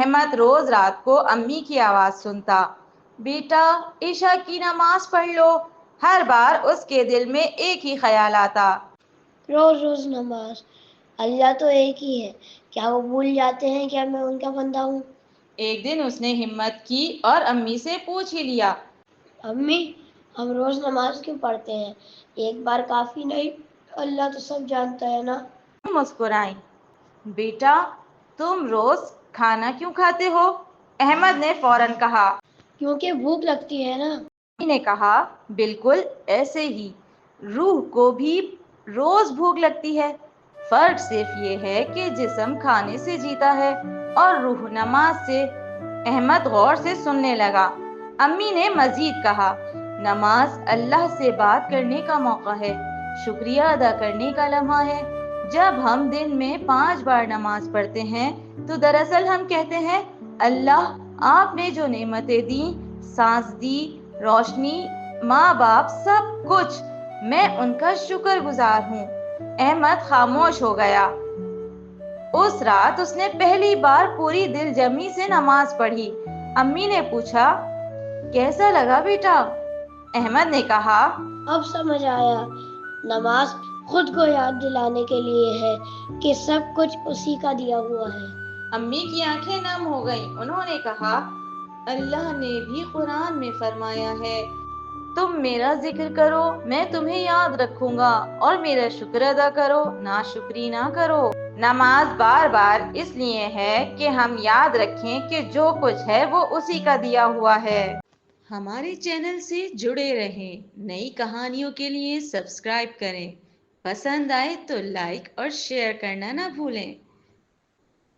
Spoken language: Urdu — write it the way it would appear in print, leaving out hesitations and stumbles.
احمد روز رات کو امی کی آواز سنتا، بیٹا عشاء کی نماز پڑھ لو۔ ہر بار اس کے دل میں ایک ہی خیال آتا، روز روز نماز، اللہ تو ایک ہی ہے، کیا وہ بھول جاتے ہیں کیا میں ان کا بندہ ہوں؟ ایک دن اس نے ہمت کی اور امی سے پوچھ ہی لیا، امی، ہم روز نماز کیوں پڑھتے ہیں؟ ایک بار کافی نہیں؟ اللہ تو سب جانتا ہے نا۔ مسکرائیں، بیٹا تم روز کھانا کیوں کھاتے ہو؟ احمد نے فوراً کہا۔ کیونکہ بھوک لگتی ہے نا۔ امی نے کہا، بالکل ایسے ہی روح کو بھی روز بھوک لگتی ہے، فرق صرف یہ ہے کہ جسم کھانے سے جیتا ہے اور روح نماز سے۔ احمد غور سے سننے لگا۔ امی نے مزید کہا، نماز اللہ سے بات کرنے کا موقع ہے، شکریہ ادا کرنے کا لمحہ ہے۔ جب ہم دن میں 5 بار نماز پڑھتے ہیں تو دراصل ہم کہتے ہیں، اللہ آپ نے جو نعمتیں دیں، سانس دی، روشنی، ماں باپ، سب کچھ، میں ان کا شکر گزار ہوں۔ احمد خاموش ہو گیا۔ اس رات اس نے پہلی بار پوری دل جمی سے نماز پڑھی۔ امی نے پوچھا، کیسا لگا بیٹا؟ احمد نے کہا، اب سمجھ آیا، نماز خود کو یاد دلانے کے لیے ہے کہ سب کچھ اسی کا دیا ہوا ہے۔ امی کی آنکھیں نم ہو گئیں۔ انہوں نے کہا، اللہ نے بھی قرآن میں فرمایا ہے، تم میرا ذکر کرو میں تمہیں یاد رکھوں گا، اور میرا شکر ادا کرو ناشکری نہ کرو۔ نماز بار بار اس لیے ہے کہ ہم یاد رکھیں کہ جو کچھ ہے وہ اسی کا دیا ہوا ہے۔ ہمارے چینل سے جڑے رہیں، نئی کہانیوں کے لیے سبسکرائب کریں، پسند آئے تو لائک اور شیئر کرنا نہ بھولیں۔